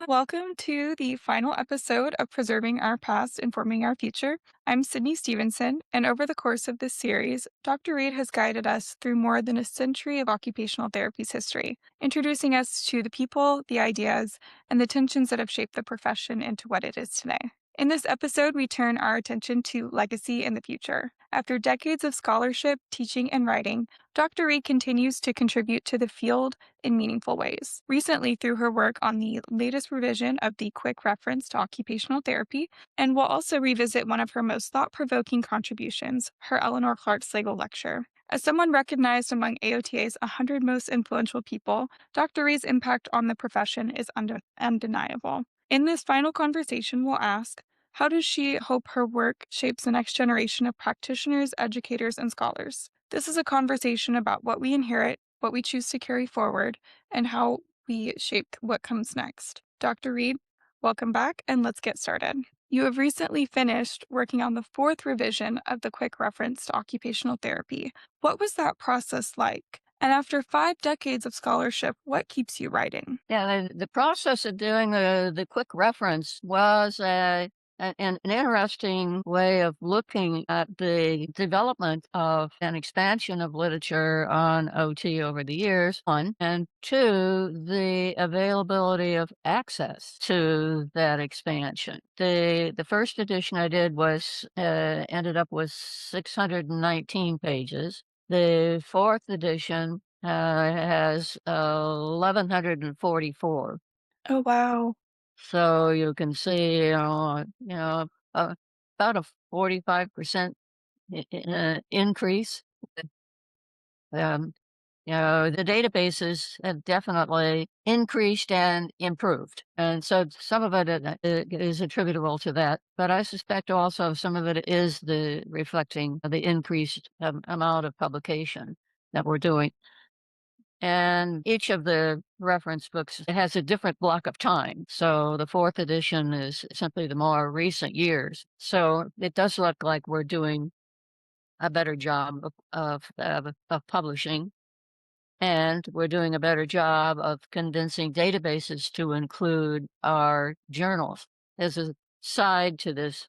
Welcome to the final episode of Preserving Our Past, Informing Our Future. I'm Sydney Stevenson, and over the course of this series, Dr. Reed has guided us through more than a century of occupational therapy's history, introducing us to the people, the ideas, and the tensions that have shaped the profession into what it is today. In this episode, we turn our attention to legacy in the future. After decades of scholarship, teaching, and writing, Dr. Reed continues to contribute to the field in meaningful ways. Recently, through her work on the latest revision of the Quick Reference to Occupational Therapy, and we'll also revisit one of her most thought provoking contributions, her Eleanor Clark Slagle Lecture. As someone recognized among AOTA's 100 most influential people, Dr. Reed's impact on the profession is undeniable. In this final conversation, we'll ask, how does she hope her work shapes the next generation of practitioners, educators, and scholars? This is a conversation about what we inherit, what we choose to carry forward, and how we shape what comes next. Dr. Reed, welcome back, and let's get started. You have recently finished working on the fourth revision of the Quick Reference to Occupational Therapy. What was that process like? And after 5 decades of scholarship, what keeps you writing? Yeah, the process of doing the quick reference was an interesting way of looking at the development of an expansion of literature on OT over the years, one, and two, the availability of access to that expansion. The first edition I did was ended up with 619 pages. The fourth edition has 1,144. Oh, wow. So you can see, uh, about a 45% increase. Um, the databases have definitely increased and improved. And so some of it is attributable to that. But I suspect also some of it is the reflecting of the increased amount of publication that we're doing. And each of the reference books has a different block of time. So the fourth edition is simply the more recent years. So it does look like we're doing a better job of publishing, and we're doing a better job of condensing databases to include our journals. As a side to this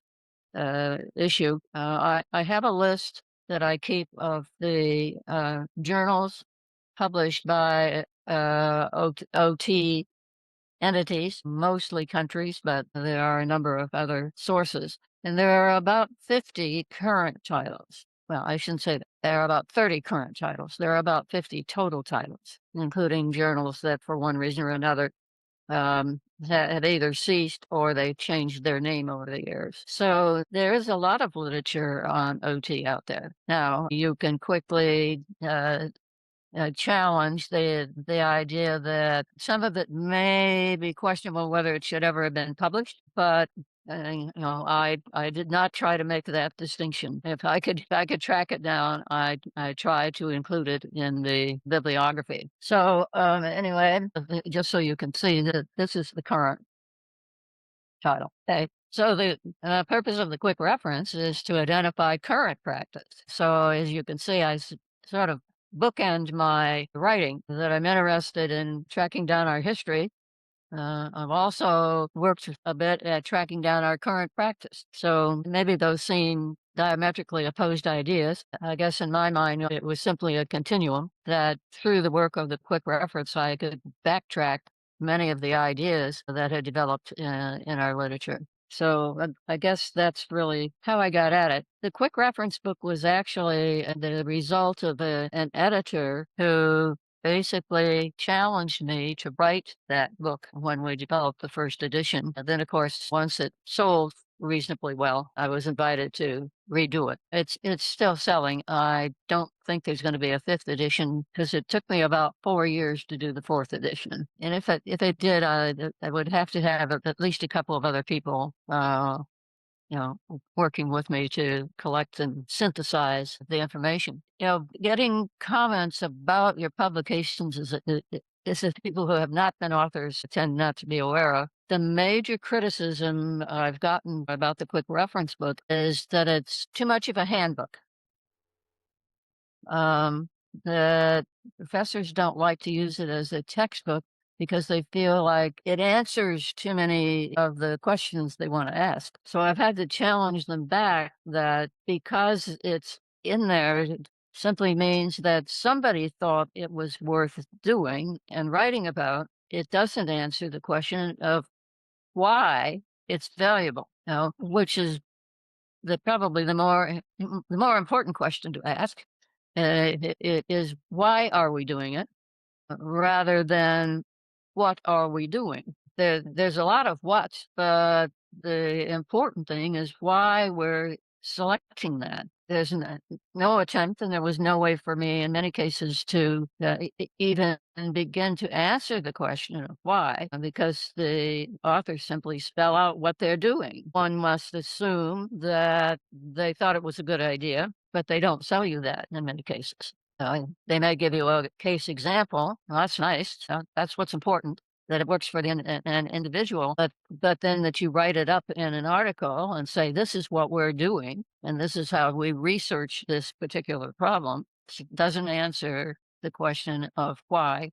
issue, I have a list that I keep of the journals published by OT entities, mostly countries, but there are a number of other sources. And there are about 50 current titles. Well, I shouldn't say that. There are about 30 current titles. There are about 50 total titles, including journals that, for one reason or another, have either ceased or they changed their name over the years. So there is a lot of literature on OT out there. Now, you can quickly challenge the idea that some of it may be questionable whether it should ever have been published, but I did not try to make that distinction. If I could track it down, I try to include it in the bibliography. So anyway, just so you can see that this is the current title. Okay. So the purpose of the quick reference is to identify current practice. So as you can see, sort of bookend my writing that I'm interested in tracking down our history. I've also worked a bit at tracking down our current practice. So maybe those seem diametrically opposed ideas. I guess in my mind, it was simply a continuum that through the work of the quick reference, I could backtrack many of the ideas that had developed in our literature. So I guess that's really how I got at it. The quick reference book was actually the result of an editor who basically challenged me to write that book when we developed the first edition. And then, of course, once it sold reasonably well, I was invited to redo it. It's still selling. I don't think there's going to be a fifth edition because it took me about 4 years to do the fourth edition. And if it did, I would have to have at least a couple of other people working with me to collect and synthesize the information. Getting comments about your publications is people who have not been authors tend not to be aware of. The major criticism I've gotten about the quick reference book is that it's too much of a handbook. The professors don't like to use it as a textbook because they feel like it answers too many of the questions they want to ask. So I've had to challenge them back that because it's in there, it simply means that somebody thought it was worth doing and writing about. It doesn't answer the question of why it's valuable, which is probably the more important question to ask. It is, why are we doing it, rather than what are we doing? There's a lot of what, but the important thing is why we're selecting that. There's no attempt, and there was no way for me in many cases to even begin to answer the question of why, because the authors simply spell out what they're doing. One must assume that they thought it was a good idea, but they don't sell you that in many cases. They may give you a case example. Well, that's nice. That's what's important, that it works for an individual. But then that you write it up in an article and say, this is what we're doing, and this is how we research this particular problem, doesn't answer the question of why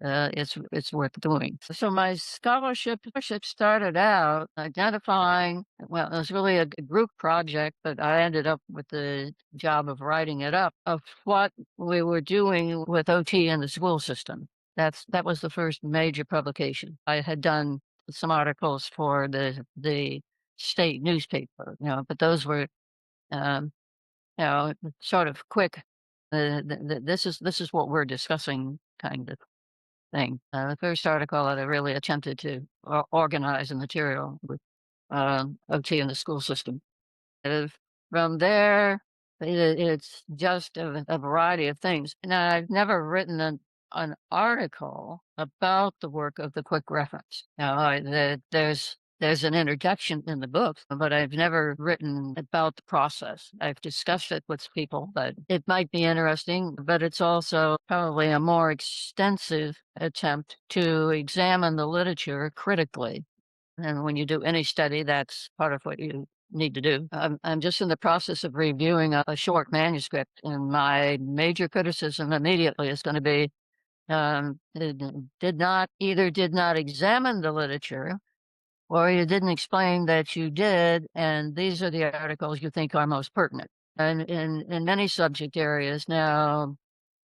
it's worth doing. So my scholarship started out identifying. Well, it was really a group project, but I ended up with the job of writing it up, of what we were doing with OT in the school system. That was the first major publication. I had done some articles for the state newspaper, but those were um, sort of quick. This is what we're discussing, kind of thing. The first article that I really attempted to organize the material with OT in the school system. And from there, it's just a variety of things. Now, I've never written an article about the work of the quick reference. Now, there's an introduction in the book, but I've never written about the process. I've discussed it with people, but it might be interesting, but it's also probably a more extensive attempt to examine the literature critically. And when you do any study, that's part of what you need to do. I'm just in the process of reviewing a short manuscript, and my major criticism immediately is going to be did not examine the literature, or you didn't explain that you did, and these are the articles you think are most pertinent. And in many subject areas now,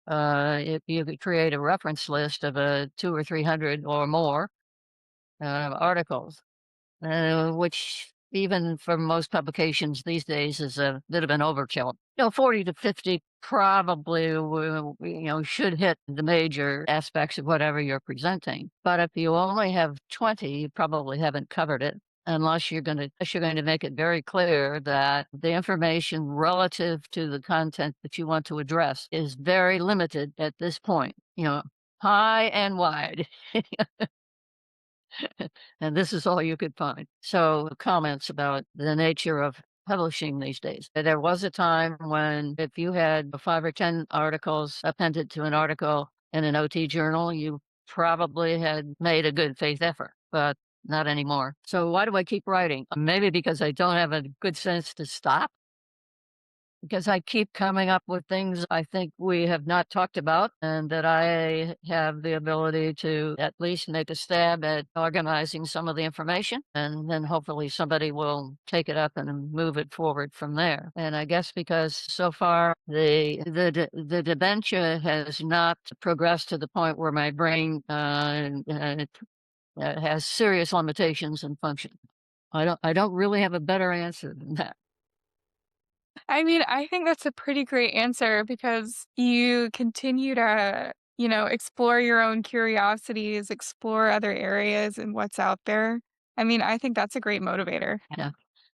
if you could create a reference list of two or 300 or more articles, which even for most publications these days is a bit of an overkill. 40 to 50 probably should hit the major aspects of whatever you're presenting. But if you only have 20, you probably haven't covered it. Unless you're going to make it very clear that the information relative to the content that you want to address is very limited at this point. High and wide. And this is all you could find. So comments about the nature of publishing these days. There was a time when if you had 5 or 10 articles appended to an article in an OT journal, you probably had made a good faith effort, but not anymore. So why do I keep writing? Maybe because I don't have a good sense to stop, because I keep coming up with things I think we have not talked about, and that I have the ability to at least make a stab at organizing some of the information, and then hopefully somebody will take it up and move it forward from there. And I guess because so far the dementia has not progressed to the point where my brain has serious limitations in function. I don't really have a better answer than that. I mean, I think that's a pretty great answer because you continue to, explore your own curiosities, explore other areas and what's out there. I mean, I think that's a great motivator. Yeah.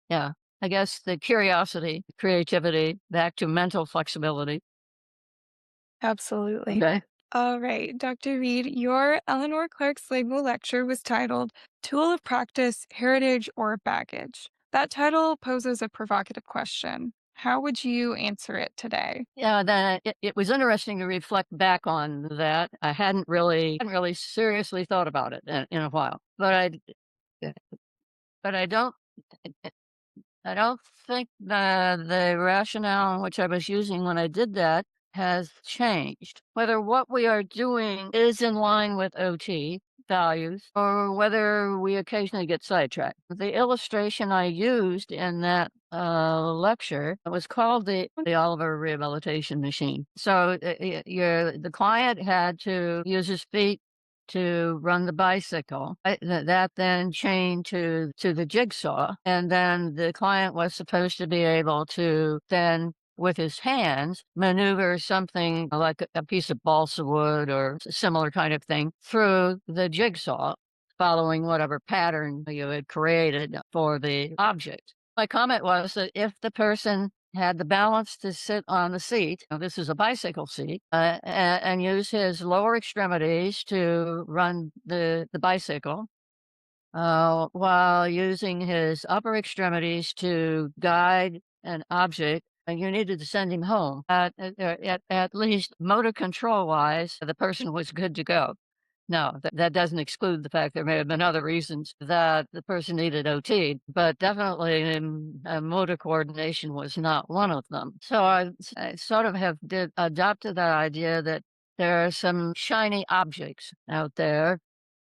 Yeah. I guess the curiosity, creativity, back to mental flexibility. Absolutely. Okay. All right, Dr. Reed, your Eleanor Clark's Label lecture was titled Tool of Practice, Heritage, or Baggage. That title poses a provocative question. How would you answer it today? Yeah, it was interesting to reflect back on that. I hadn't really seriously thought about it in a while, but I don't think the rationale in which I was using when I did that has changed, whether what we are doing is in line with OT values or whether we occasionally get sidetracked. The illustration I used in that lecture was called the Oliver rehabilitation machine. So the client had to use his feet to run the bicycle. That then chained to the jigsaw, and then the client was supposed to be able to then with his hands maneuver something like a piece of balsa wood or similar kind of thing through the jigsaw, following whatever pattern you had created for the object. My comment was that if the person had the balance to sit on the seat, now this is a bicycle seat, and use his lower extremities to run the bicycle, while using his upper extremities to guide an object, and you needed to send him home. At least motor control wise, the person was good to go. No, that doesn't exclude the fact there may have been other reasons that the person needed OT, but definitely motor coordination was not one of them. So I sort of have adopted that idea that there are some shiny objects out there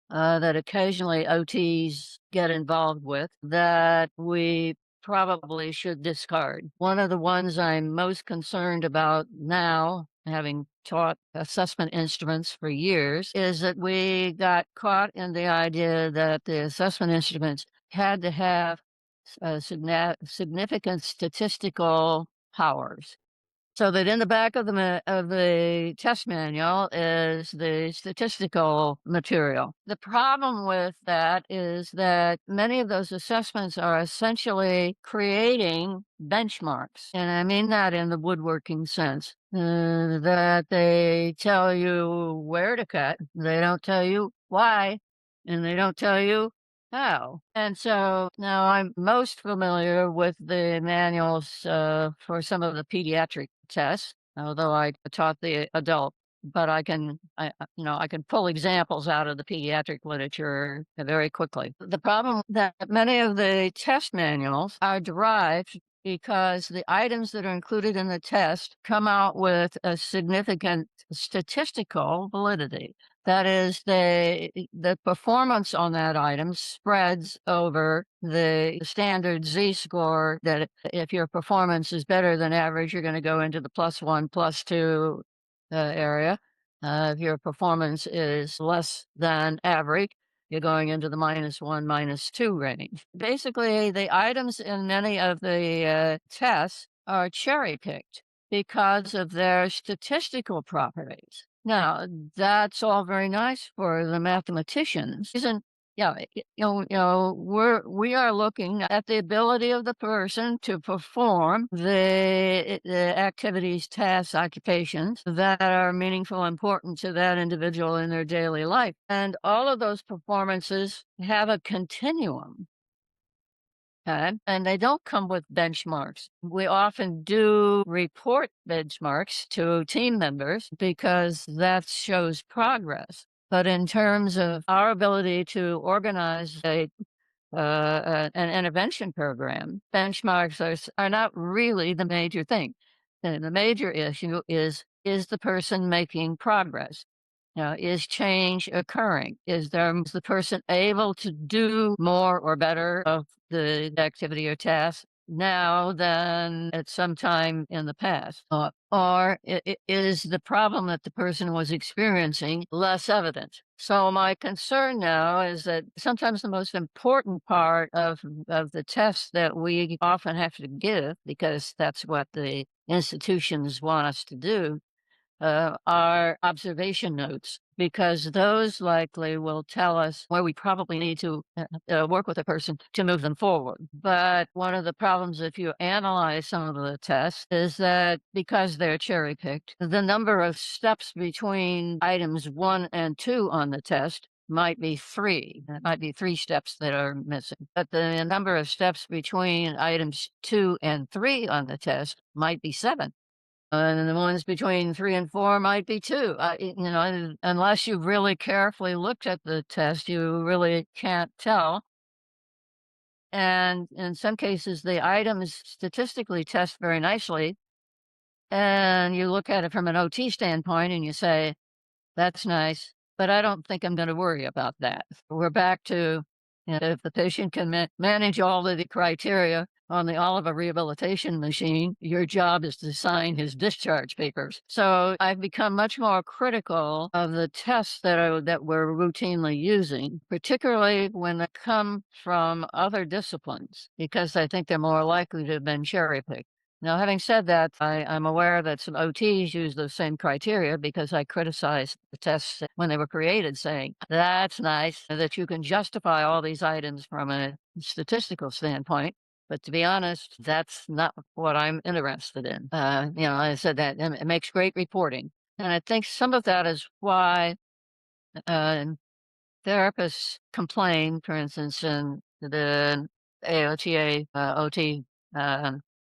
that occasionally OTs get involved with that we probably should discard. One of the ones I'm most concerned about now, having taught assessment instruments for years, is that we got caught in the idea that the assessment instruments had to have significant statistical powers. So that in the back of the test manual is the statistical material. The problem with that is that many of those assessments are essentially creating benchmarks, and I mean that in the woodworking sense. That they tell you where to cut, they don't tell you why, and they don't tell you how. And so now I'm most familiar with the manuals for some of the pediatric tests, although I taught the adult. But I can pull examples out of the pediatric literature very quickly. The problem that many of the test manuals are derived because the items that are included in the test come out with a significant statistical validity. That is, the performance on that item spreads over the standard Z-score, that if your performance is better than average, you're going to go into the +1, +2 area. If your performance is less than average, you're going into the -1, -2 range. Basically, the items in many of the tests are cherry-picked because of their statistical properties. Now, that's all very nice for the mathematicians. Isn't yeah, we are looking at the ability of the person to perform the activities, tasks, occupations that are meaningful, important to that individual in their daily life. And all of those performances have a continuum. Okay, and they don't come with benchmarks. We often do report benchmarks to team members because that shows progress. But in terms of our ability to organize an intervention program, benchmarks are not really the major thing. The major issue is the person making progress? Is change occurring? Is the person able to do more or better of the activity or task now than at some time in the past? Or is the problem that the person was experiencing less evident? So my concern now is that sometimes the most important part of the test that we often have to give, because that's what the institutions want us to do, are observation notes, because those likely will tell us where we probably need to work with a person to move them forward. But one of the problems, if you analyze some of the tests, is that because they're cherry picked, the number of steps between items 1 and 2 on the test might be 3. It might be 3 steps that are missing. But the number of steps between items 2 and 3 on the test might be 7. And the ones between 3 and 4 might be 2. Unless you've really carefully looked at the test, you really can't tell. And in some cases, the items statistically test very nicely, and you look at it from an OT standpoint and you say, that's nice, but I don't think I'm gonna worry about that. We're back to, if the patient can manage all of the criteria on the Oliver rehabilitation machine, your job is to sign his discharge papers. So I've become much more critical of the tests that we're routinely using, particularly when they come from other disciplines, because I think they're more likely to have been cherry picked. Now, having said that, I'm aware that some OTs use those same criteria because I criticized the tests when they were created, saying, that's nice that you can justify all these items from a statistical standpoint. But to be honest, that's not what I'm interested in. I said that and it makes great reporting. And I think some of that is why uh, therapists complain, for instance, in the AOTA, OT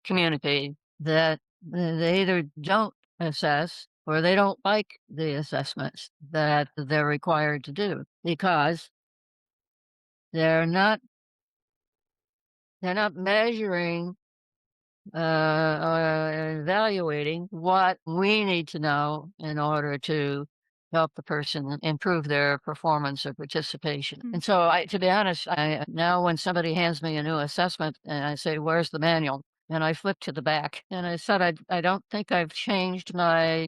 community, that they either don't assess or they don't like the assessments that they're required to do because they're not they're not measuring or evaluating what we need to know in order to help the person improve their performance or participation. Mm. And so, to be honest, I now when somebody hands me a new assessment and I say, "Where's the manual?" and I flip to the back, and I said, I don't think I've changed my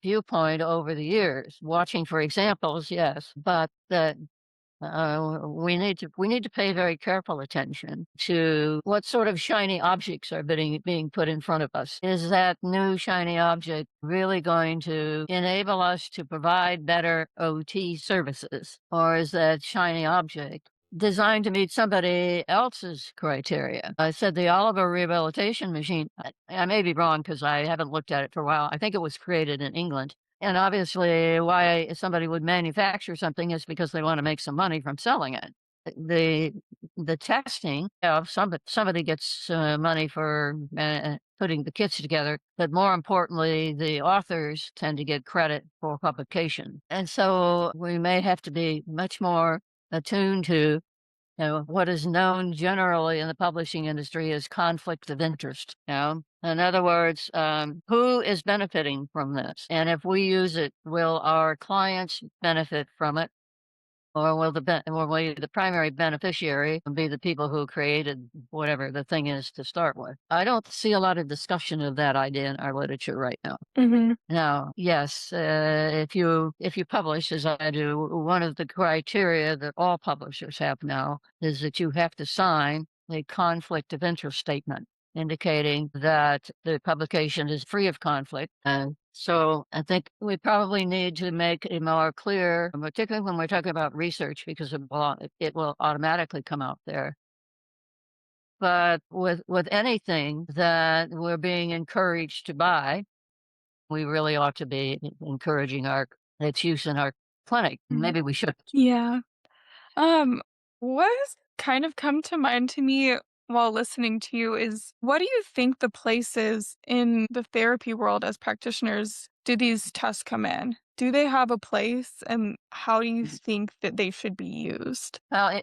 viewpoint over the years. Watching for examples, yes, but that we need to pay very careful attention to what sort of shiny objects are being put in front of us. Is that new shiny object really going to enable us to provide better OT services, or is that shiny object designed to meet somebody else's criteria? I said the Oliver rehabilitation machine. I may be wrong because I haven't looked at it for a while. I think it was created in England, and obviously, why somebody would manufacture something is because they want to make some money from selling it. The the testing, somebody gets money for putting the kits together, but more importantly, the authors tend to get credit for publication. And so we may have to be much more attuned to what is known generally in the publishing industry as conflict of interest. In other words, who is benefiting from this? And if we use it, will our clients benefit from it? Or will the primary beneficiary be the people who created whatever the thing is to start with? I don't see a lot of discussion of that idea in our literature right now. Mhm. Now, yes, if you publish as I do, one of the criteria that all publishers have now is that you have to sign a conflict of interest statement indicating that the publication is free of conflict. And so I think we probably need to make it more clear, particularly when we're talking about research, because it will automatically come out there. But with anything that we're being encouraged to buy, we really ought to be encouraging its use in our clinic. Mhm. Maybe we should. Yeah. Um, what has kind of come to mind to me while listening to you is what do you think the place is in the therapy world as practitioners? Do these tests come in? Do they have a place, and how do you think that they should be used? Well,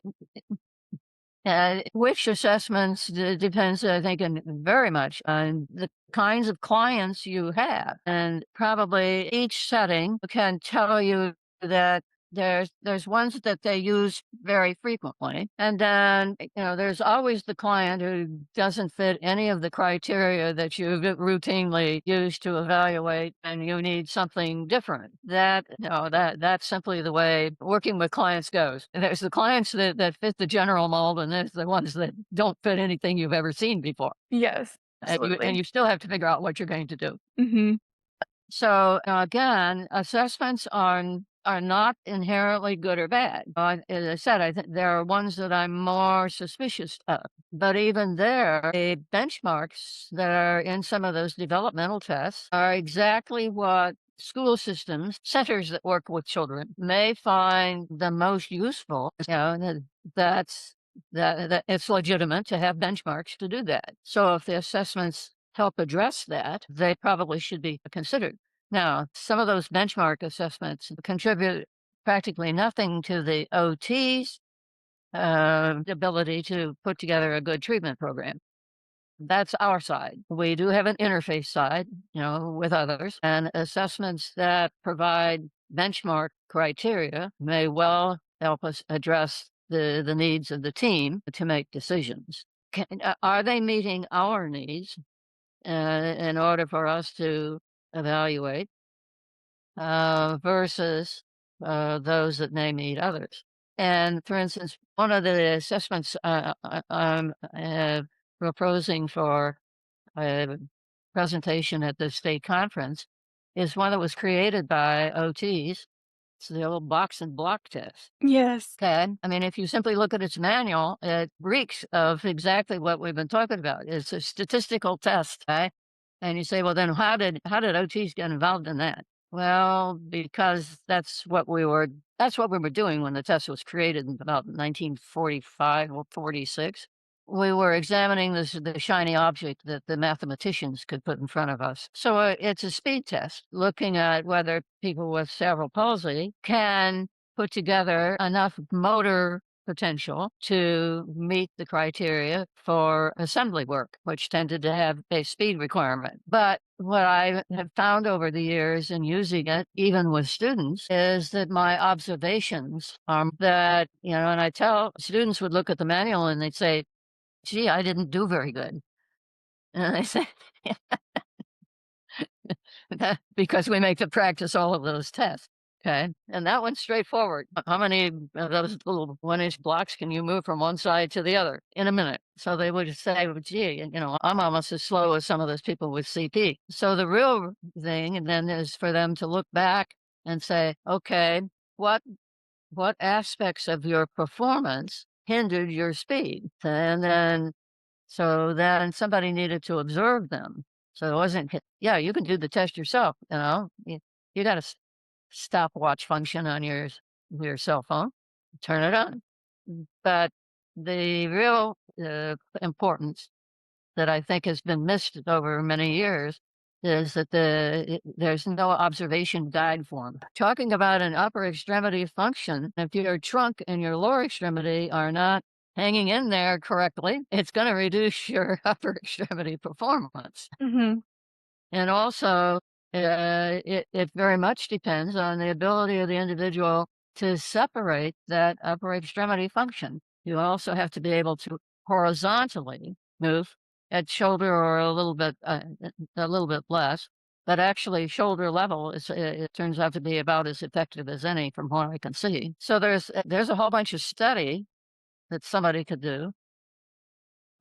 which assessments depends, I think, very much on the kinds of clients you have, and probably each setting can tell you that there's ones that they use very frequently, and then there's always the client who doesn't fit any of the criteria that you routinely use to evaluate, and you need something different. That's simply the way working with clients goes. There's the clients that fit the general mold, and there's the ones that don't fit anything you've ever seen before. Yes, And absolutely. you still have to figure out what you're going to do. Mhm. So, again, assessments are not inherently good or bad. As I said, I think there are ones that I'm more suspicious of. But even there, the benchmarks that are in some of those developmental tests are exactly what school systems, centers that work with children may find the most useful. That's that it's legitimate to have benchmarks to do that. So if the assessments help address that, they probably should be considered. Now, some of those benchmark assessments contribute practically nothing to the OT's ability to put together a good treatment program. That's our side. We do have an interface side, with others, and assessments that provide benchmark criteria may well help us address the needs of the team to make decisions. Are they meeting our needs in order for us to evaluate versus those that may meet others? And for instance, one of the assessments I'm proposing for a presentation at the state conference is one that was created by OTs. It's the old box and block test. Yes. Okay. I mean, if you simply look at its manual, it reeks of exactly what we've been talking about. It's a statistical test, right? And you say, well, then how did OTs get involved in that? Well, because that's what we were doing when the test was created in about 1945 or 46. We were examining the shiny object that the mathematicians could put in front of us. So it's a speed test looking at whether people with cerebral palsy can put together enough motor potential to meet the criteria for assembly work, which tended to have a speed requirement. But what I have found over the years in using it, even with students, is that my observations are that, and I tell students would look at the manual and they'd say, gee, I didn't do very good. And I say, because we make them practice all of those tests. Okay. And that one's straightforward. How many of those little 1-inch blocks can you move from one side to the other in a minute? So they would say, well, gee, I'm almost as slow as some of those people with CP. So the real thing, and then is for them to look back and say, okay, what what aspects of your performance hindered your speed? And then somebody needed to observe them. So it wasn't, yeah, you can do the test yourself, You got a stopwatch function on your cell phone, turn it on. But the real importance that I think has been missed over many years is that there's no observation guide form. Talking about an upper extremity function, if your trunk and your lower extremity are not hanging in there correctly, it's going to reduce your upper extremity performance. Mhm. And also, it very much depends on the ability of the individual to separate that upper extremity function. You also have to be able to horizontally move at shoulder or a little bit less, but actually shoulder level it turns out to be about as effective as any from what I can see. So there's a whole bunch of study that somebody could do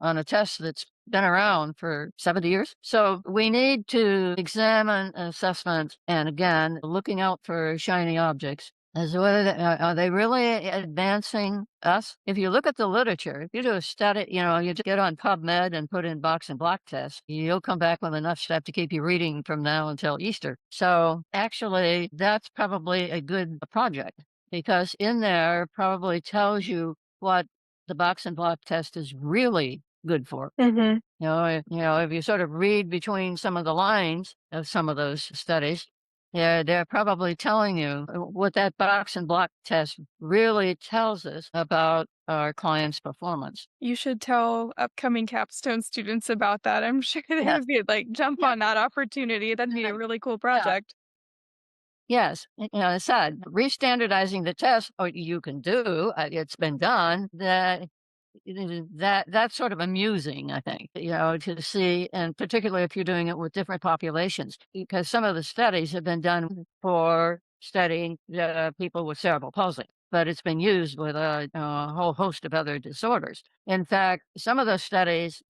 on a test that's been around for 70 years. So we need to examine assessments and again, looking out for shiny objects as to whether are they really advancing us? If you look at the literature, if you do a study, you just get on PubMed and put in box and block tests, you'll come back with enough stuff to keep you reading from now until Easter. So actually, that's probably a good project because in there probably tells you what the box and block test is really good for. Mhm. If you sort of read between some of the lines of some of those studies, they're probably telling you what that box and block test really tells us about our client's performance. You should tell upcoming capstone students about that. I'm sure they Yes. would be like, jump Yeah. on that opportunity. That'd be uh, a really cool Yeah. project. Yes. I said restandardizing the test, or you can do. It's been done. That's sort of amusing, I think, to see, and particularly if you're doing it with different populations, because some of the studies have been done for studying people with cerebral palsy, but it's been used with a whole host of other disorders. In fact, some of those studies,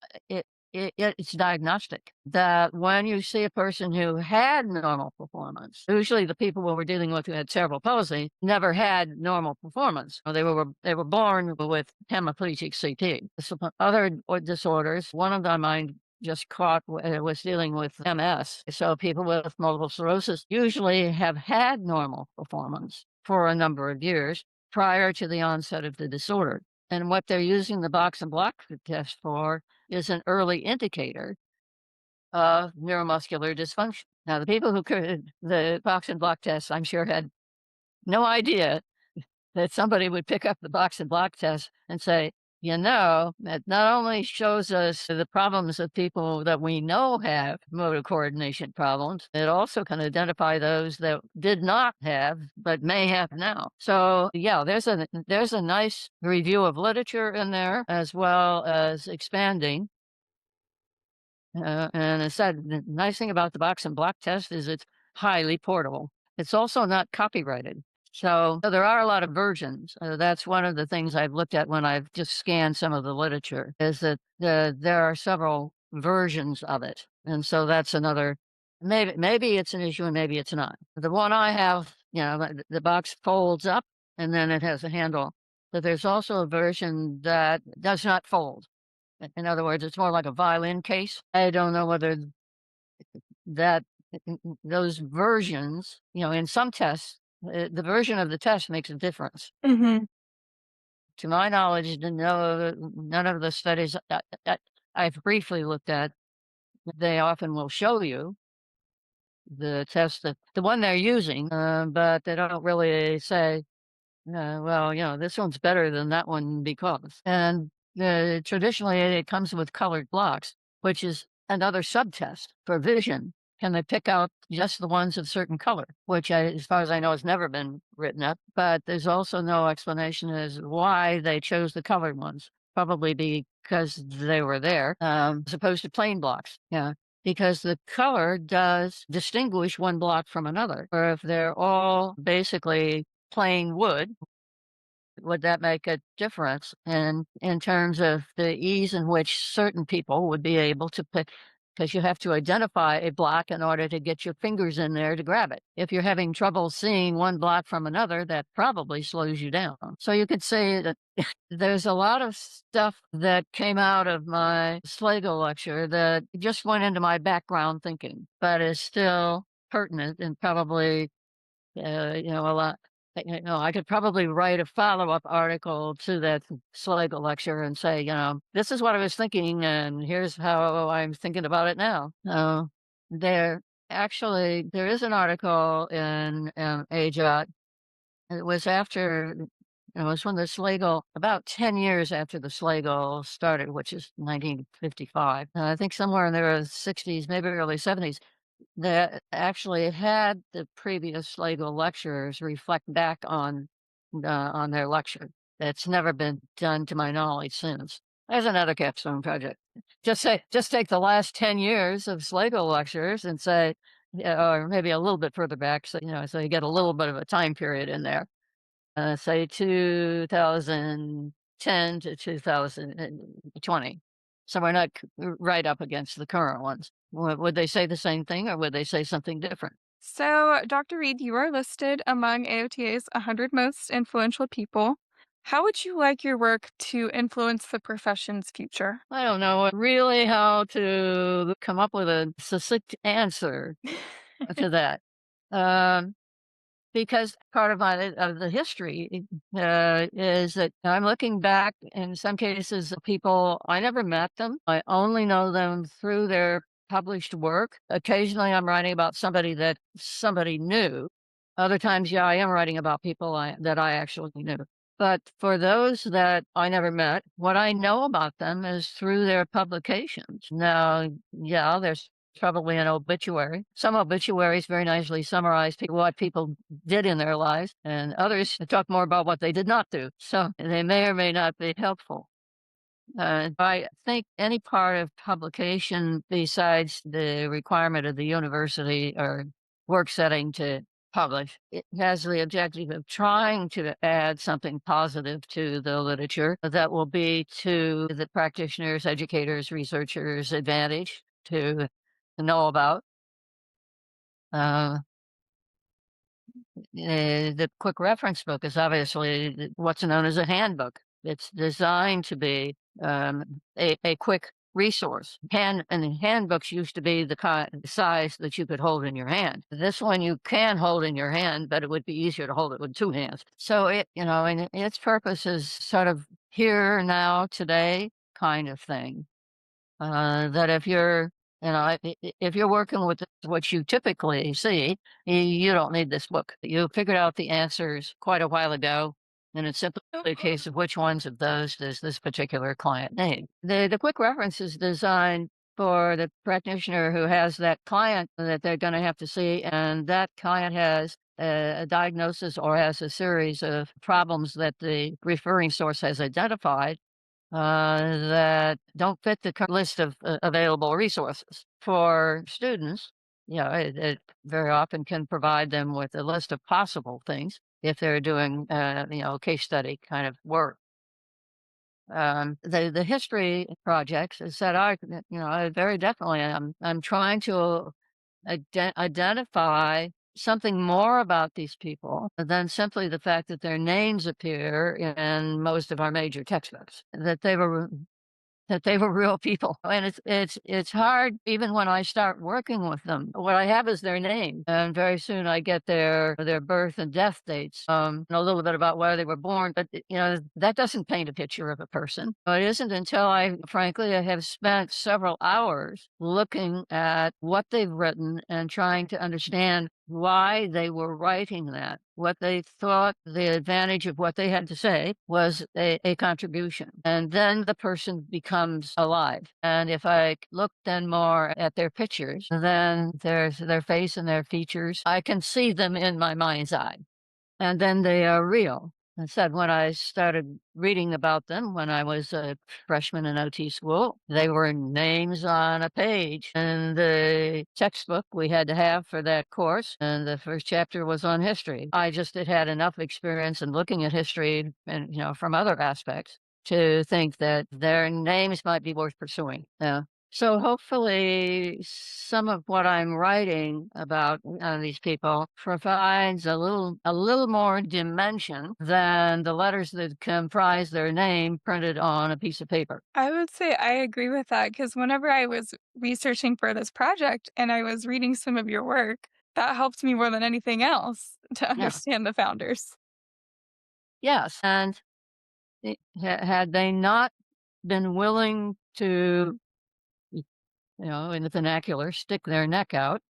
it's diagnostic. That when you see a person who had normal performance, usually the people we were dealing with who had cerebral palsy never had normal performance. Or they were born with hemiplegic CP. Some other disorders, one of them I just caught was dealing with MS. So people with multiple sclerosis usually have had normal performance for a number of years prior to the onset of the disorder. And what they're using the box and block test for is an early indicator of neuromuscular dysfunction. Now, the people who could the box and block test, I'm sure, had no idea that somebody would pick up the box and block test and say, That not only shows us the problems of people that we know have motor coordination problems, it also can identify those that did not have, but may have now. So yeah, there's a nice review of literature in there as well as expanding. And I said, the nice thing about the box and block test is it's highly portable. It's also not copyrighted. So there are a lot of versions. That's one of the things I've looked at when I've just scanned some of the literature is that there are several versions of it. And so that's another, maybe it's an issue and maybe it's not. The one I have, the box folds up and then it has a handle. But there's also a version that does not fold. In other words, it's more like a violin case. I don't know whether that those versions, in some tests, the version of the test makes a difference. Mhm. To my knowledge, none of the studies that I've briefly looked at, they often will show you the test that the one they're using, but they don't really say, well, this one's better than that one because. And traditionally, it comes with colored blocks, which is another subtest for vision. Can they pick out just the ones of certain color, which, as far as I know, has never been written up. But there's also no explanation as why they chose the colored ones. Probably because they were there, as opposed to plain blocks. Yeah, because the color does distinguish one block from another. Or if they're all basically plain wood, would that make a difference in terms of the ease in which certain people would be able to pick? Because you have to identify a block in order to get your fingers in there to grab it. If you're having trouble seeing one block from another, that probably slows you down. So you could say that there's a lot of stuff that came out of my Sligo lecture that just went into my background thinking, but is still pertinent and probably a lot. I could probably write a follow-up article to that Sligo lecture and say, this is what I was thinking, and here's how I'm thinking about it now. There there is an article in AJOT. It was it was when the Sligo, about 10 years after the Sligo started, which is 1955. I think somewhere in the 60s, maybe early 70s that actually had the previous LEGO lecturers reflect back on their lecture. That's never been done to my knowledge since. There's another capstone project. Just take the last 10 years of Sligo lectures and say, yeah, or maybe a little bit further back, so you get a little bit of a time period in there. Say 2010 to 2020. So we're not right up against the current ones. Would they say the same thing or would they say something different? So, Dr. Reed, you are listed among AOTA's 100 most influential people. How would you like your work to influence the profession's future? I don't know really how to come up with a succinct answer to that. Um, because part of the history is that I'm looking back in some cases people I never met them. I only know them through their published work. Occasionally I'm writing about somebody that somebody knew. Other times, yeah, I am writing about people that I actually knew. But for those that I never met, what I know about them is through their publications. Now, yeah, there's probably an obituary. Some obituaries very nicely summarize what people did in their lives, and others talk more about what they did not do. So they may or may not be helpful. I think any part of publication besides the requirement of the university or work setting to publish, it has the objective of trying to add something positive to the literature that will be to the practitioners, educators, researchers' advantage to know about. Uh, the quick reference book is obviously what's known as a handbook. It's designed to be a quick resource. And handbooks used to be the size that you could hold in your hand. This one you can hold in your hand, but it would be easier to hold it with two hands. So and its purpose is sort of here, now, today kind of thing. That if you're, if you're working with what you typically see, you don't need this book. You figured out the answers quite a while ago, and it's simply a Oh, case of which ones of those does this particular client need. The quick reference is designed for the practitioner who has that client that they're going to have to see, and that client has a diagnosis or has a series of problems that the referring source has identified that don't fit the list of available resources. For students, it very often can provide them with a list of possible things if they're doing, case study kind of work. The history projects is that I very definitely I'm trying to identify something more about these people than simply the fact that their names appear in most of our major textbooks, that they were real people. And it's hard even when I start working with them. What I have is their name, and very soon I get their birth and death dates, and a little bit about where they were born. But that doesn't paint a picture of a person. It isn't until frankly, I have spent several hours looking at what they've written and trying to understand why they were writing that, what they thought the advantage of what they had to say was a contribution. And then the person becomes alive. And if I look then more at their pictures, then there's their face and their features, I can see them in my mind's eye. And then they are real. I said when I started reading about them when I was a freshman in OT school, they were names on a page in the textbook we had to have for that course. And the first chapter was on history. I just had had enough experience in looking at history and, from other aspects to think that their names might be worth pursuing. So hopefully some of what I'm writing about these people provides a little more dimension than the letters that comprise their name printed on a piece of paper. I would say I agree with that because whenever I was researching for this project and I was reading some of your work, that helped me more than anything else to Yeah. understand the founders. Yes. And had they not been willing to, in the vernacular, stick their neck out,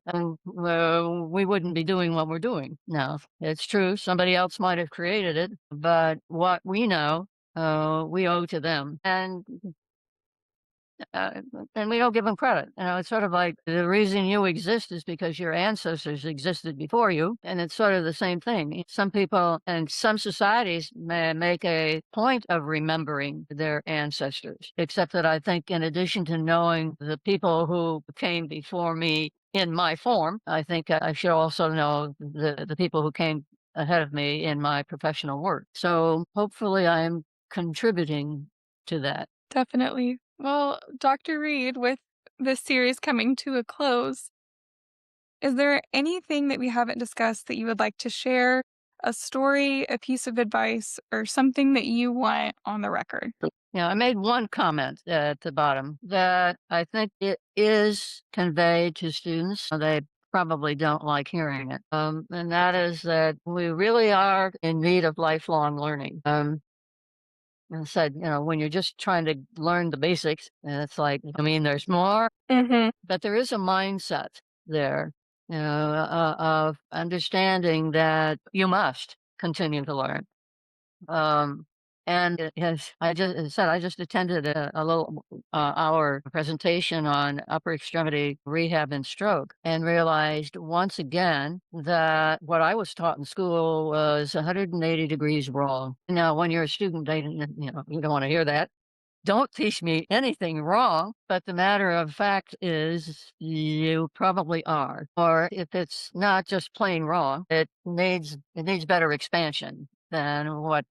and we wouldn't be doing what we're doing now. It's true, somebody else might have created it, but what we know, we owe to them. Uh, and we don't give them credit. It's sort of like the reason you exist is because your ancestors existed before you. And it's sort of the same thing. Some people and some societies may make a point of remembering their ancestors, except that I think, in addition to knowing the people who came before me in my form, I think I should also know the people who came ahead of me in my professional work. So hopefully I'm contributing to that. Definitely. Well, Dr. Reed, with this series coming to a close, is there anything that we haven't discussed that you would like to share? A story, a piece of advice, or something that you want on the record? Yeah, I made one comment at the bottom that I think it is conveyed to students. They probably don't like hearing it. And that is that we really are in need of lifelong learning. And said, when you're just trying to learn the basics, and it's like, I mean, there's more, Mhm. but there is a mindset there, of understanding that you must continue to learn. Um, and yes, I just attended a little hour presentation on upper extremity rehab and stroke, and realized once again that what I was taught in school was 180 degrees wrong. Now, when you're a student, you don't want to hear that. Don't teach me anything wrong, but the matter of fact is you probably are. Or if it's not just plain wrong, it needs better expansion than what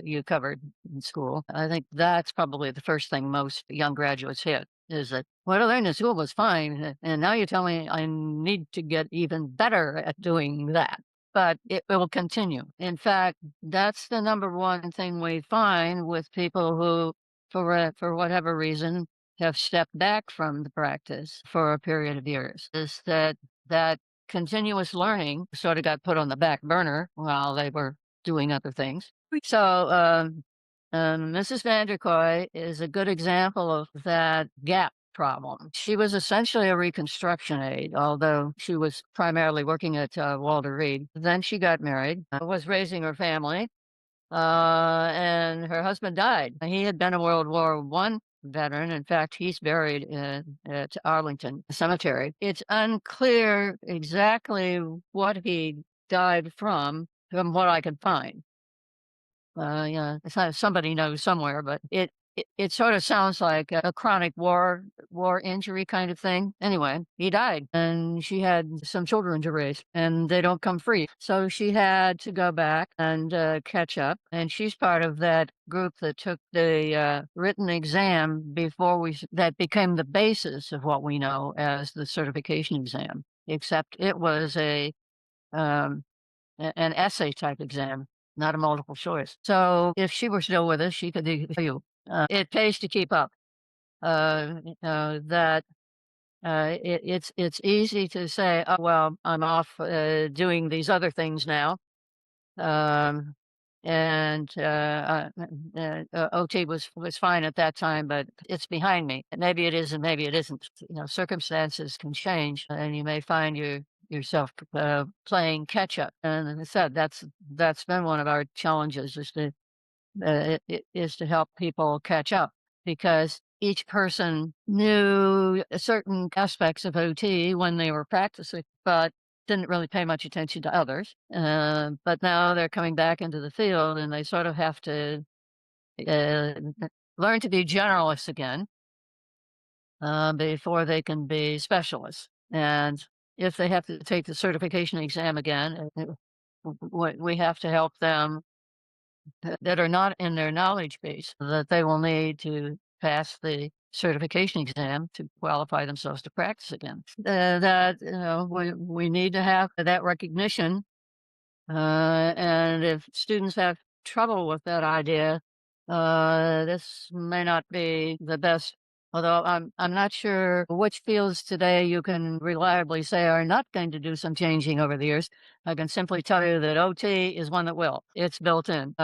you covered in school. I think that's probably the first thing most young graduates hit is that what I learned in school was fine. And now you tell me I need to get even better at doing that. But it will continue. In fact, that's the number one thing we find with people who, for whatever reason, have stepped back from the practice for a period of years, is that continuous learning sort of got put on the back burner while they were doing other things. So, Mrs. Vanderkoy is a good example of that gap problem. She was essentially a reconstruction aide, although she was primarily working at Walter Reed. Then she got married, was raising her family, and her husband died. He had been a World War I veteran. In fact, he's buried at Arlington Cemetery. It's unclear exactly what he died from what I could find. Yeah, it's not somebody knows somewhere, but it sort of sounds like a chronic war injury kind of thing. Anyway, he died, and she had some children to raise, and they don't come free. So she had to go back and catch up. And she's part of that group that took the written exam that became the basis of what we know as the certification exam. Except it was um, an essay type exam, not a multiple choice. So if she were still with us, she could tell you. It pays to keep up. That it's easy to say, oh well, I'm off doing these other things now. Um, and OT was fine at that time, but it's behind me. And maybe it is, and maybe it isn't. Circumstances can change, and you may find yourself playing catch up. And as I said, that's been one of our challenges is to help people catch up because each person knew certain aspects of OT when they were practicing, but didn't really pay much attention to others. But now they're coming back into the field and they sort of have to uh, learn to be generalists again before they can be specialists. And if they have to take the certification exam again, we have to help them that are not in their knowledge base that they will need to pass the certification exam to qualify themselves to practice again. We need to have that recognition. And if students have trouble with that idea, this may not be the best. Although I'm not sure which fields today you can reliably say are not going to do some changing over the years. I can simply tell you that OT is one that will. It's built in.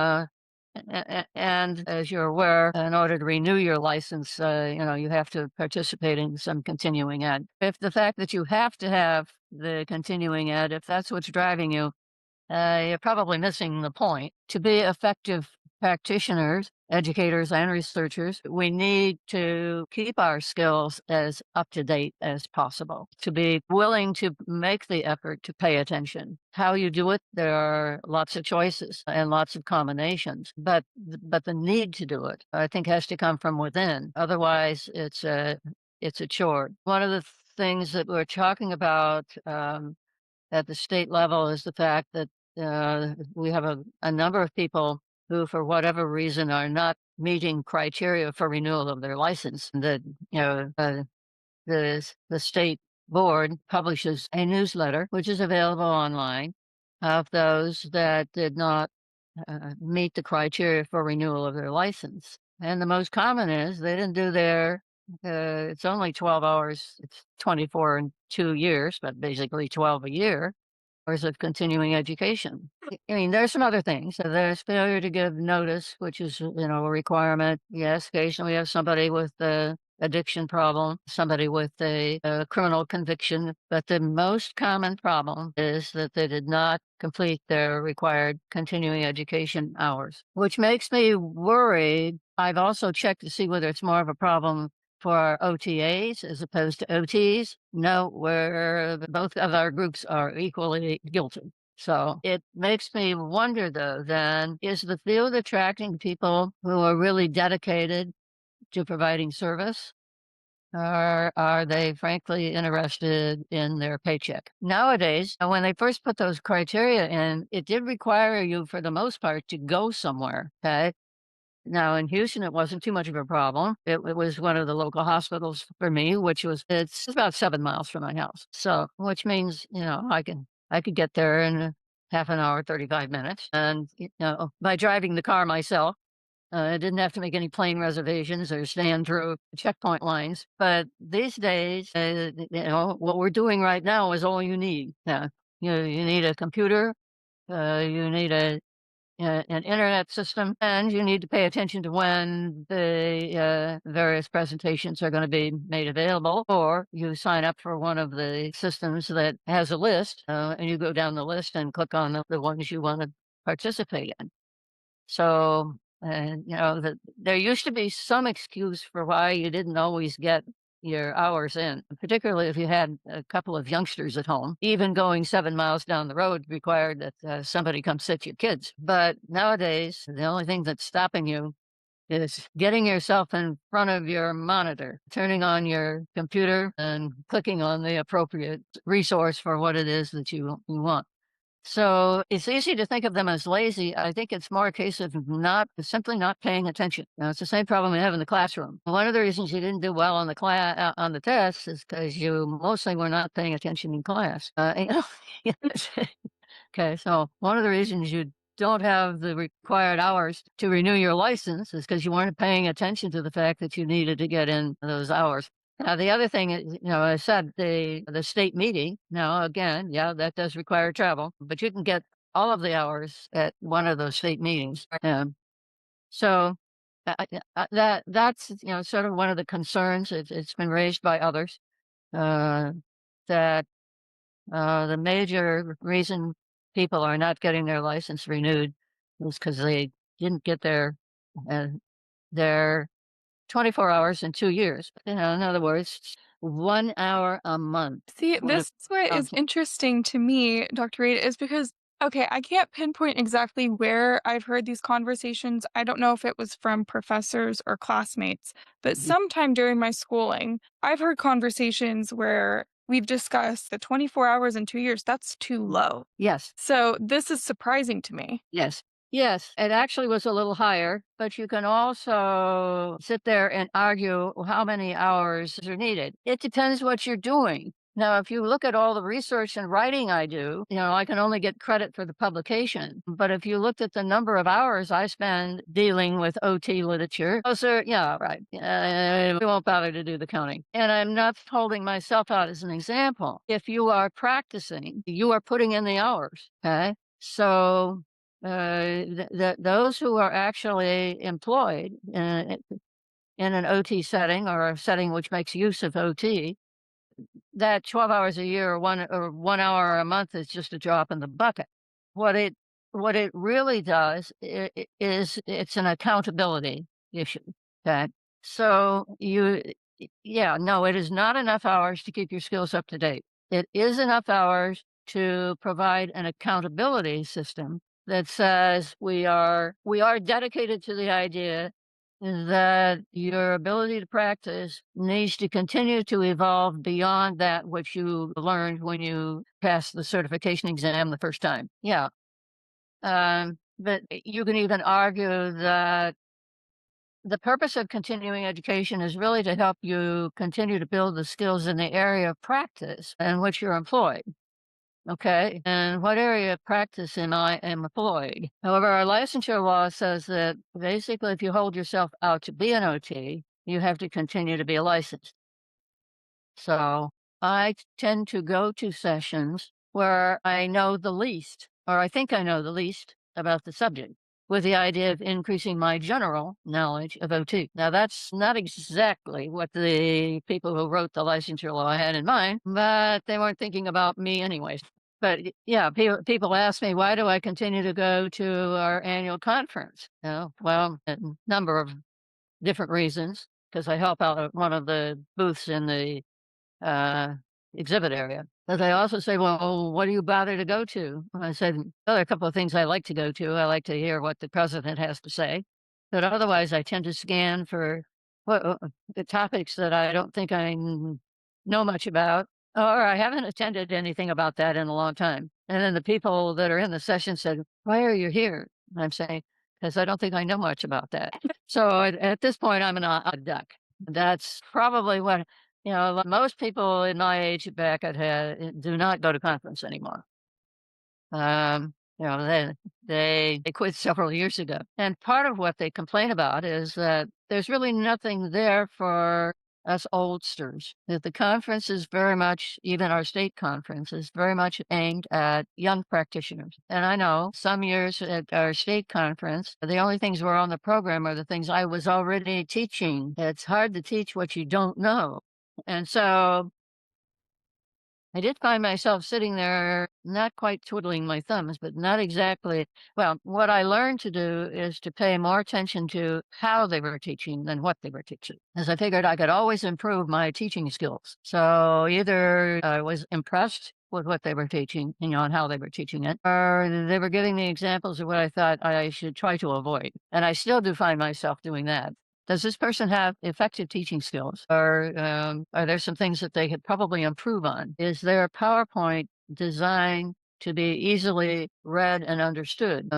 And as you're aware, in order to renew your license, you have to participate in some continuing ed. If the fact that you have to have the continuing ed, if that's what's driving you, you're probably missing the point. To be effective practitioners, educators, and researchers, we need to keep our skills as up to date as possible, to be willing to make the effort to pay attention. How you do it, there are lots of choices and lots of combinations, but the need to do it, I think, has to come from within. Otherwise, it's a chore. One of the things that we're talking about at the state level is the fact that we have a number of people who, for whatever reason, are not meeting criteria for renewal of their license. That the state board publishes a newsletter which is available online of those that did not meet the criteria for renewal of their license. And the most common is they didn't do their. It's only 12 hours. It's 24 and 2 years, but basically 12 a year hours of continuing education. I mean, there's some other things. So there's failure to give notice, which is, a requirement. Yes, occasionally we have somebody with the addiction problem, somebody with a criminal conviction, but the most common problem is that they did not complete their required continuing education hours, which makes me worried. I've also checked to see whether it's more of a problem for OTAs as opposed to OTs. No, where both of our groups are equally guilty. So it makes me wonder, though, then, is the field attracting people who are really dedicated to providing service? Or are they frankly interested in their paycheck? Nowadays, when they first put those criteria in, it did require you, for the most part, to go somewhere. Okay. Now in Houston, it wasn't too much of a problem. It was one of the local hospitals for me, it's about 7 miles from my house. So, which means, I could get there in half an hour, 35 minutes. And, by driving the car myself, I didn't have to make any plane reservations or stand through checkpoint lines. But these days, what we're doing right now is all you need. You need a computer, you need a an internet system, and you need to pay attention to when the various presentations are going to be made available, or you sign up for one of the systems that has a list, and you go down the list and click on the ones you want to participate in. So, there used to be some excuse for why you didn't always get your hours in, particularly if you had a couple of youngsters at home. Even going 7 miles down the road required that somebody come sit your kids. But nowadays, the only thing that's stopping you is getting yourself in front of your monitor, turning on your computer, and clicking on the appropriate resource for what it is that you want. So it's easy to think of them as lazy. I think it's more a case of simply not paying attention. Now, it's the same problem we have in the classroom. One of the reasons you didn't do well on on the tests is because you mostly were not paying attention in class. Okay, so one of the reasons you don't have the required hours to renew your license is because you weren't paying attention to the fact that you needed to get in those hours. Now, the other thing is, I said the state meeting. Now, again, yeah, that does require travel, but you can get all of the hours at one of those state meetings. So that's sort of one of the concerns. It's been raised by others uh, that the major reason people are not getting their license renewed is because they didn't get uh, their 24 hours in 2 years. In other words, 1 hour a month See, would have this is what is counted. interesting to me, Dr. Reed, is because, okay, I can't pinpoint exactly where I've heard these conversations. I don't know if it was from professors or classmates, but sometime during my schooling, I've heard conversations where we've discussed the 24 hours in 2 years. That's too low. Yes. So this is surprising to me. Yes. Yes, it actually was a little higher, but you can also sit there and argue how many hours are needed. It depends what you're doing. Now, if you look at all the research and writing I do, I can only get credit for the publication. But if you looked at the number of hours I spend dealing with OT literature, those are, yeah, right. We won't bother to do the counting. And I'm not holding myself out as an example. If you are practicing, you are putting in the hours. Okay. So those who are actually employed in an OT setting or a setting which makes use of OT, that 12 hours a year or 1 hour a month is just a drop in the bucket. What it what it really does is it's an accountability issue. Okay, so yeah, no, it is not enough hours to keep your skills up to date. It is enough hours to provide an accountability system that says we are dedicated to the idea that your ability to practice needs to continue to evolve beyond that which you learned when you passed the certification exam the first time. Yeah. But you can even argue that the purpose of continuing education is really to help you continue to build the skills in the area of practice in which you're employed. Okay. And what area of practice am employed? However, our licensure law says that basically if you hold yourself out to be an OT, you have to continue to be licensed. So I tend to go to sessions where I know the least, or I think I know the least about the subject, with the idea of increasing my general knowledge of OT. Now, that's not exactly what the people who wrote the licensure law had in mind, but they weren't thinking about me anyways. But yeah, people ask me, why do I continue to go to our annual conference? Well, a number of different reasons, because I help out at one of the booths in the uh, exhibit area. But they also say, well, what do you bother to go to? I said, well, there are a couple of things I like to go to. I like to hear what the president has to say. But otherwise, I tend to scan for the topics that I don't think know much about, or I haven't attended anything about that in a long time. And then the people that are in the session said, why are you here? And I'm saying, because I don't think I know much about that. So at this point, I'm an odd duck. That's probably what most people in my age bracket do not go to conference anymore. Um, they quit several years ago, and part of what they complain about is that there's really nothing there for us oldsters. That the conference is very much, even our state conference, is very much aimed at young practitioners. And I know some years at our state conference, the only things were on the program are the things I was already teaching. It's hard to teach what you don't know. And so I did find myself sitting there, not quite twiddling my thumbs, but not exactly. Well, what I learned to do is to pay more attention to how they were teaching than what they were teaching, as I figured I could always improve my teaching skills. So either I was impressed with what they were teaching, and how they were teaching it, or they were giving me examples of what I thought I should try to avoid. And I still do find myself doing that. Does this person have effective teaching skills? Or are there some things that they could probably improve on? Is their PowerPoint designed to be easily read and understood?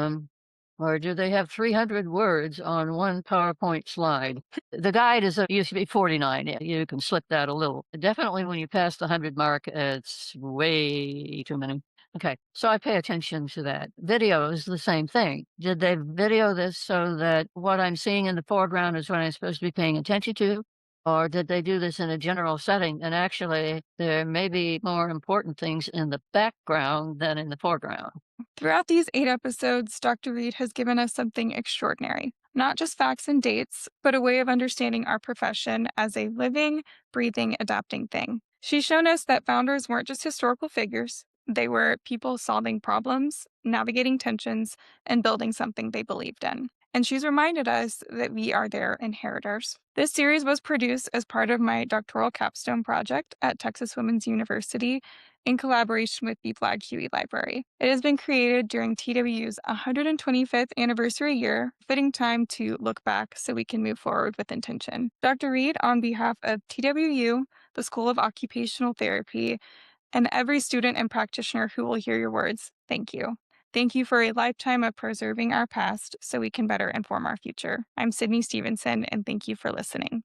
Or do they have 300 words on one PowerPoint slide? The guide used to be 49. Yeah, you can slip that a little. Definitely when you pass the 100 mark, it's way too many. Okay, so I pay attention to that. Video is the same thing. Did they video this so that what I'm seeing in the foreground is what I'm supposed to be paying attention to? Or did they do this in a general setting? And actually, there may be more important things in the background than in the foreground. Throughout these 8 episodes, Dr. Reed has given us something extraordinary. Not just facts and dates, but a way of understanding our profession as a living, breathing, adapting thing. She's shown us that founders weren't just historical figures, they were people solving problems, navigating tensions, and building something they believed in. And she's reminded us that we are their inheritors. This series was produced as part of my doctoral capstone project at Texas Women's University in collaboration with the Blagg-Huey Library. It has been created during TWU's 125th anniversary year, fitting time to look back so we can move forward with intention. Dr. Reed, on behalf of TWU, the School of Occupational Therapy, and every student and practitioner who will hear your words, thank you. Thank you for a lifetime of preserving our past so we can better inform our future. I'm Sydney Stevenson, and thank you for listening.